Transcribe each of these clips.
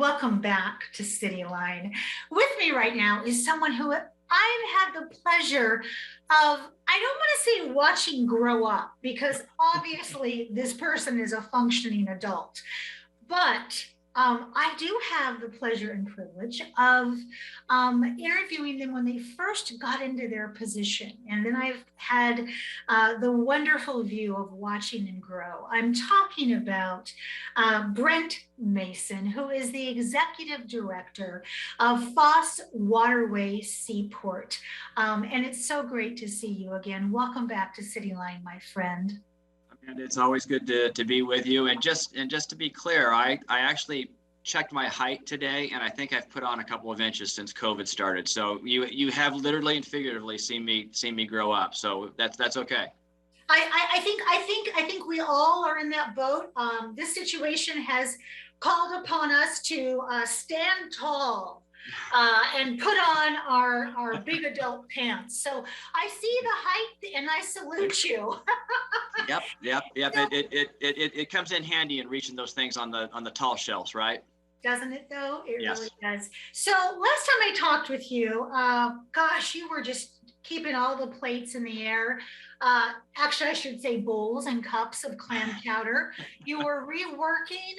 Welcome back to Cityline. With me right now is someone who I've had the pleasure of, I don't want to say watching grow up, because obviously this person is a functioning adult, but I do have the pleasure and privilege of interviewing them when they first got into their position. And then I've had the wonderful view of watching them grow. I'm talking about Brent Mason, who is the executive director of Foss Waterway Seaport. And it's so great to see you again. Welcome back to Cityline, my friend. And it's always good to be with you. And just to be clear, I actually checked my height today, and I think I've put on a couple of inches since COVID started. So you have literally and figuratively seen me grow up. So that's okay. I think we all are in that boat. This situation has called upon us to stand tall and put on our big adult pants. So I see the height and I salute you. Yep. So, It comes in handy in reaching those things on the tall shelves, right? doesn't it though? It Yes. really does. So last time I talked with you, gosh, you were just keeping all the plates in the air. Actually, I should say bowls and cups of clam chowder. You were reworking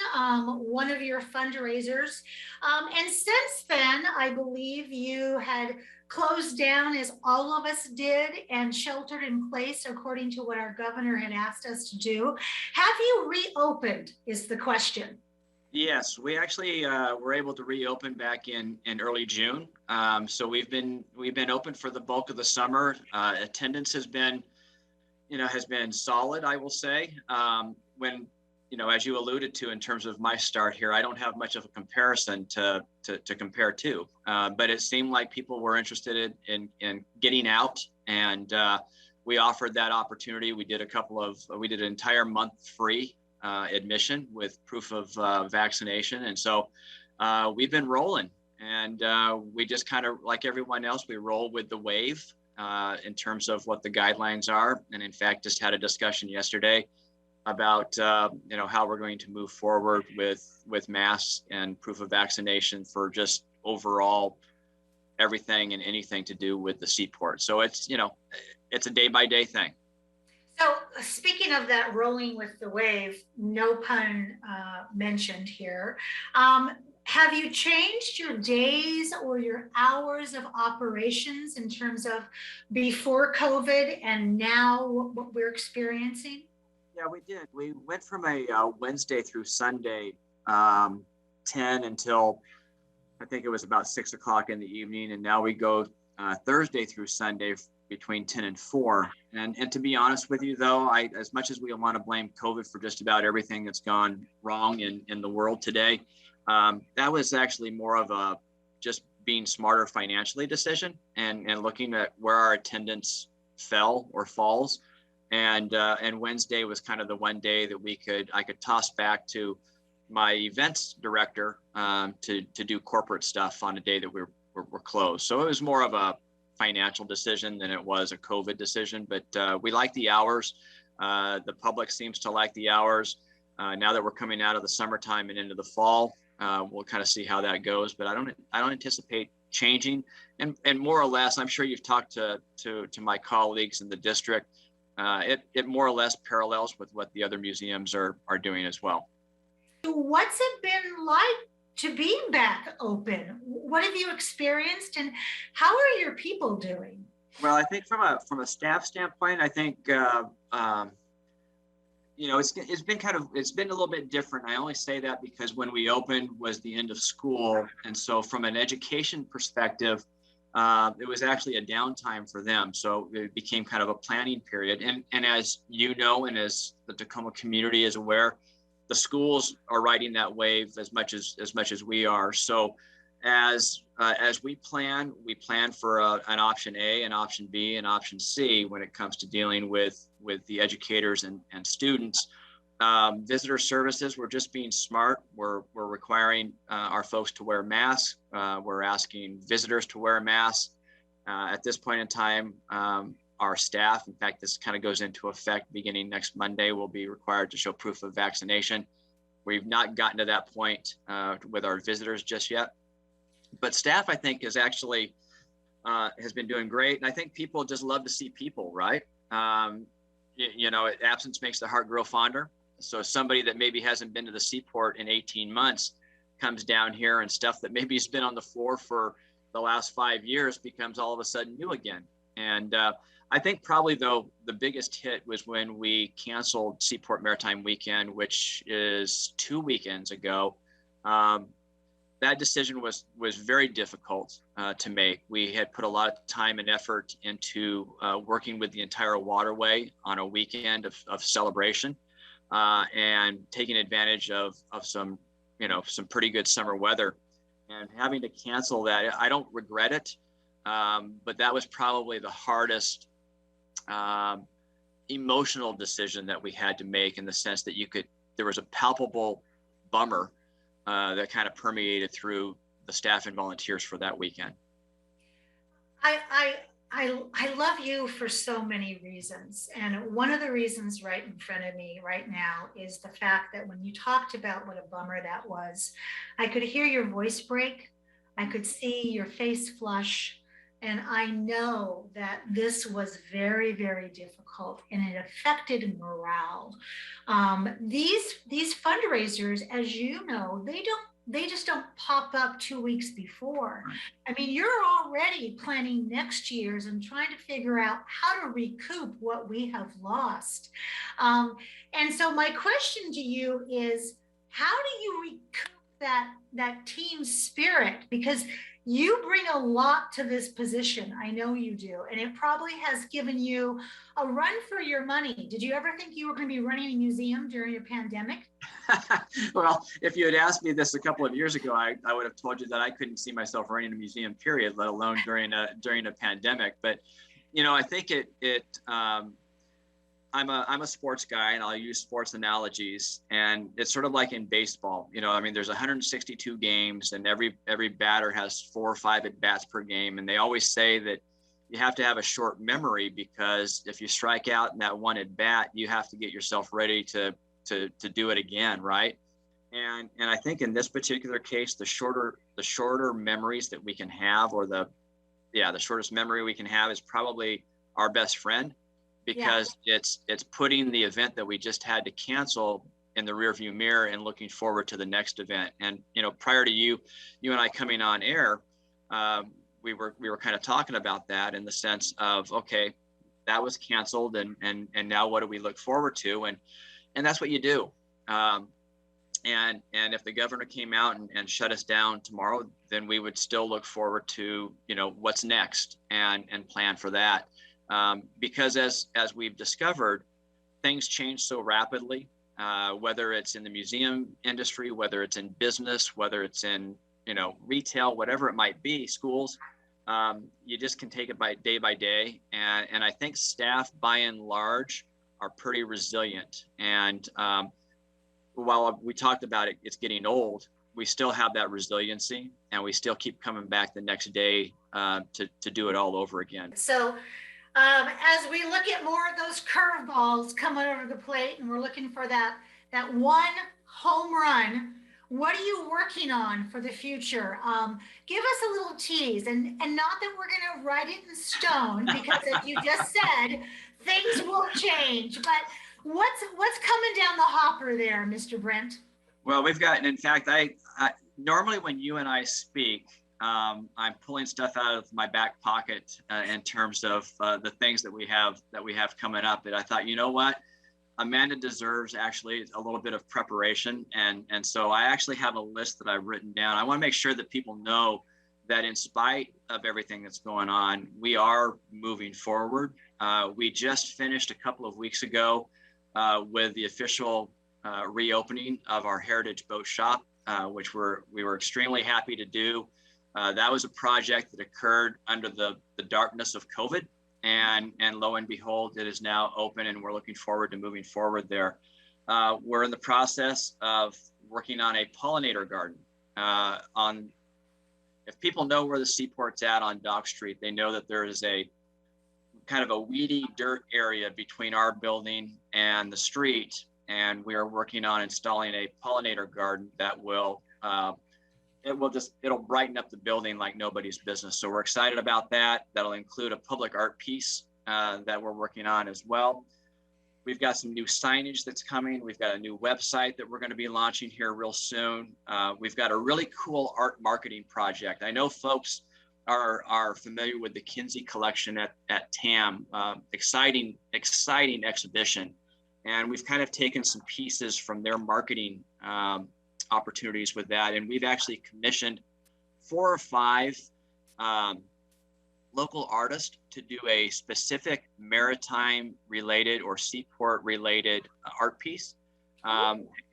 one of your fundraisers. And since then, I believe you had closed down, as all of us did, and sheltered in place according to what our governor had asked us to do. Have you reopened is the question. Yes, we actually were able to reopen back in early June. So we've been open for the bulk of the summer. Attendance has been solid, I will say. When as you alluded to in terms of my start here, I don't have much of a comparison to compare to. But it seemed like people were interested in getting out, and we offered that opportunity. We did an entire month free admission with proof of vaccination. And so we've been rolling, and we just kind of, like everyone else, we roll with the wave in terms of what the guidelines are. And in fact, just had a discussion yesterday about how we're going to move forward with masks and proof of vaccination for just overall everything and anything to do with the seaport. So it's a day-by-day thing. So speaking of that rolling with the wave, no pun mentioned here, have you changed your days or your hours of operations in terms of before COVID and now what we're experiencing? Yeah, we did. We went from a Wednesday through Sunday, 10 until I think it was about 6 o'clock in the evening. And now we go Thursday through Sunday between 10 and 4. And to be honest with you, though, as much as we want to blame COVID for just about everything that's gone wrong in the world today, that was actually more of a just being smarter financially decision and looking at where our attendance fell or falls. And Wednesday was kind of the one day that I could toss back to my events director to do corporate stuff on a day that we're closed. So it was more of a financial decision than it was a COVID decision, but we like the hours. The public seems to like the hours. Now that we're coming out of the summertime and into the fall, we'll kind of see how that goes, but I don't anticipate changing. And more or less, I'm sure you've talked to my colleagues in the district. It more or less parallels with what the other museums are doing as well. What's it been like to be back open? What have you experienced, and how are your people doing? Well, I think from a staff standpoint, I think it's been a little bit different. I only say that because when we opened was the end of school, and so from an education perspective, it was actually a downtime for them. So it became kind of a planning period. And as you know, and as the Tacoma community is aware, the schools are riding that wave as much as we are. So as we plan for an option A, an option B, and option C when it comes to dealing with the educators and students. Visitor services, we're just being smart. We're requiring our folks to wear masks. We're asking visitors to wear masks. At this point in time, our staff, in fact, this kind of goes into effect beginning next Monday, will be required to show proof of vaccination. We've not gotten to that point with our visitors just yet. But staff, I think, is actually has been doing great. And I think people just love to see people, right? Absence makes the heart grow fonder. So somebody that maybe hasn't been to the seaport in 18 months comes down here, and stuff that maybe has been on the floor for the last 5 years becomes all of a sudden new again. And I think probably, though, the biggest hit was when we canceled Seaport Maritime Weekend, which is 2 weekends ago. That decision was very difficult to make. We had put a lot of time and effort into working with the entire waterway on a weekend of celebration and taking advantage of some pretty good summer weather, and having to cancel that. I don't regret it, but that was probably the hardest emotional decision that we had to make, in the sense that there was a palpable bummer that kind of permeated through the staff and volunteers for that weekend. I love you for so many reasons. And one of the reasons right in front of me right now is the fact that when you talked about what a bummer that was, I could hear your voice break. I could see your face flush. And I know that this was very, very difficult, and it affected morale. These fundraisers, as you know, they just don't pop up 2 weeks before. I mean, you're already planning next year's and trying to figure out how to recoup what we have lost. And so my question to you is, how do you recoup that team spirit? Because you bring a lot to this position. I know you do. And it probably has given you a run for your money. Did you ever think you were going to be running a museum during a pandemic? Well, if you had asked me this a couple of years ago, I would have told you that I couldn't see myself running a museum, period, let alone during a pandemic. But, I think I'm a sports guy, and I'll use sports analogies. And it's sort of like in baseball. There's 162 games, and every batter has 4 or 5 at bats per game. And they always say that you have to have a short memory, because if you strike out in that one at bat, you have to get yourself ready to do it again, right? And I think in this particular case, the shorter memories that we can have, or the shortest memory we can have, is probably our best friend. Because it's putting the event that we just had to cancel in the rearview mirror and looking forward to the next event. And prior to you and I coming on air, we were kind of talking about that, in the sense of, okay, that was canceled, and now what do we look forward to? And that's what you do. And if the governor came out and shut us down tomorrow, then we would still look forward to what's next and plan for that. Because as we've discovered, things change so rapidly, whether it's in the museum industry, whether it's in business, whether it's in, retail, whatever it might be, schools, you just can take it by day. And I think staff, by and large, are pretty resilient. And while we talked about it, it's getting old, we still have that resiliency, and we still keep coming back the next day to do it all over again. So as we look at more of those curveballs coming over the plate, and we're looking for that one home run, what are you working on for the future? Give us a little tease, and not that we're going to write it in stone, because as you just said, things will change. But what's coming down the hopper there, Mr. Brent? Well, we've got, and in fact, I normally when you and I speak, I'm pulling stuff out of my back pocket in terms of the things that we have coming up. But I thought, you know what, Amanda deserves actually a little bit of preparation, and so I actually have a list that I've written down. I want to make sure that people know that in spite of everything that's going on, we are moving forward. We just finished a couple of weeks ago with the official reopening of our Heritage Boat Shop, which we were extremely happy to do. That was a project that occurred under the darkness of COVID, and lo and behold, it is now open, and we're looking forward to moving forward there. We're in the process of working on a pollinator garden. If people know where the seaport's at on Dock Street, they know that there is a kind of a weedy dirt area between our building and the street. and we are working on installing a pollinator garden that will it'll brighten up the building like nobody's business. So we're excited about that. That'll include a public art piece that we're working on as well. We've got some new signage that's coming. We've got a new website that we're going to be launching here real soon. We've got a really cool art marketing project. I know folks are familiar with the Kinsey collection at TAM. Exciting exhibition. And we've kind of taken some pieces from their marketing opportunities with that. And we've actually commissioned 4 or 5 local artists to do a specific maritime related or seaport related art piece.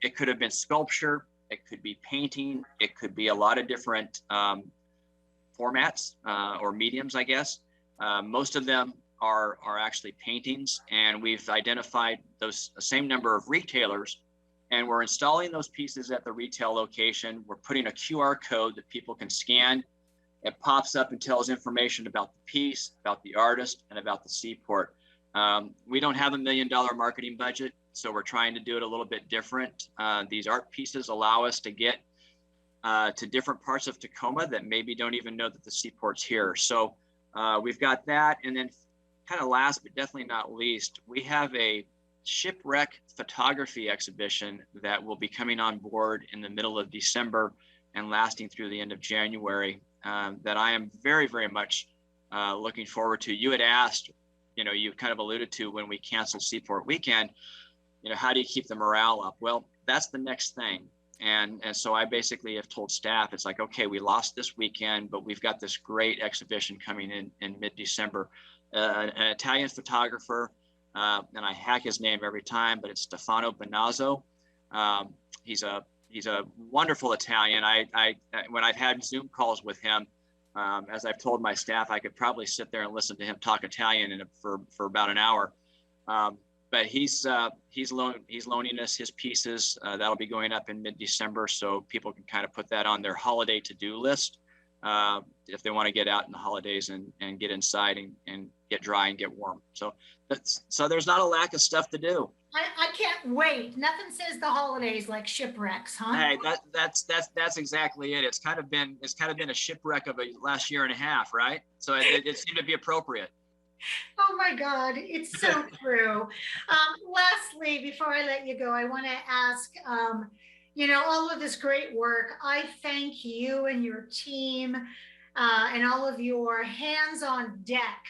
It could have been sculpture, it could be painting, it could be a lot of different formats or mediums, I guess. Most of them are actually paintings, and we've identified those same number of retailers, and we're installing those pieces at the retail location. We're putting a QR code that people can scan. It pops up and tells information about the piece, about the artist, and about the seaport. We don't have $1 million marketing budget, so we're trying to do it a little bit different. These art pieces allow us to get to different parts of Tacoma that maybe don't even know that the seaport's here. So we've got that. And then kind of last, but definitely not least, we have a shipwreck photography exhibition that will be coming on board in the middle of December and lasting through the end of January that I am very, very much looking forward to. You had asked, you kind of alluded to when we canceled Seaport Weekend, how do you keep the morale up? Well, that's the next thing. And so I basically have told staff, it's like, okay, we lost this weekend, but we've got this great exhibition coming in mid-December. An Italian photographer, and I hack his name every time, but it's Stefano Benazzo. He's a wonderful Italian. When I've had Zoom calls with him, as I've told my staff, I could probably sit there and listen to him talk Italian for about an hour. But he's loaning us his pieces. That'll be going up in mid-December, so people can kind of put that on their holiday to-do list if they want to get out in the holidays and get inside and get dry and get warm. So there's not a lack of stuff to do. I can't wait. Nothing says the holidays like shipwrecks, huh? Hey, that's exactly it. It's kind of been a shipwreck of a last year and a half, right? So it seemed to be appropriate. Oh my God, it's so true. Lastly, before I let you go, I want to ask, all of this great work, I thank you and your team and all of your hands on deck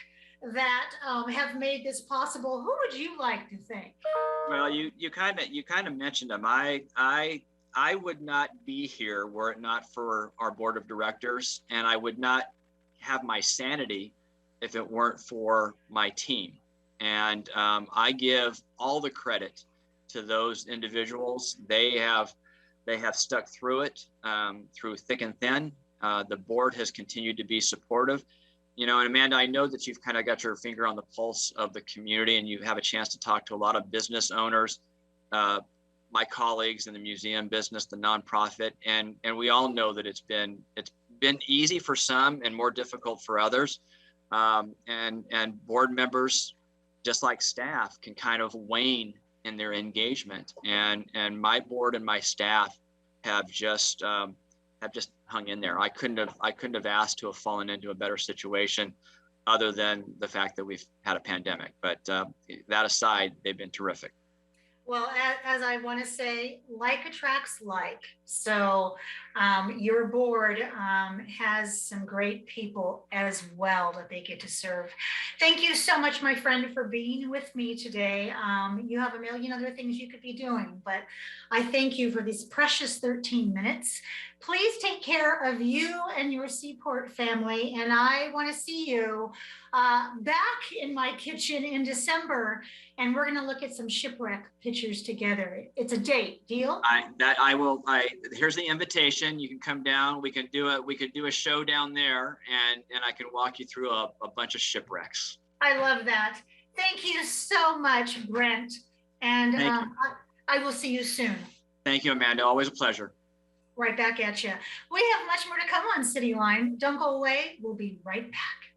that have made this possible. Who would you like to thank? Well, you kind of mentioned them. I would not be here were it not for our board of directors, and I would not have my sanity if it weren't for my team. And I give all the credit to those individuals. They have stuck through it, through thick and thin. The board has continued to be supportive. And Amanda, I know that you've kind of got your finger on the pulse of the community, and you have a chance to talk to a lot of business owners, my colleagues in the museum business, the nonprofit, and we all know that it's been easy for some and more difficult for others. And board members, just like staff, can kind of wane in their engagement. And my board and my staff have just hung in there. I couldn't have asked to have fallen into a better situation, other than the fact that we've had a pandemic. But that aside, they've been terrific. Well, as I want to say, like attracts like. So your board has some great people as well that they get to serve. Thank you so much, my friend, for being with me today. You have a million other things you could be doing, but I thank you for these precious 13 minutes. Please take care of you and your Seaport family. And I want to see you back in my kitchen in December. And we're going to look at some shipwreck pictures together. It's a date. Deal? Here's the invitation. You can come down. We could do a show down there, and I can walk you through a bunch of shipwrecks. I love that. Thank you so much, Brent. And I will see you soon. Thank you, Amanda. Always a pleasure. Right back at you. We have much more to come on Cityline. Don't go away. We'll be right back.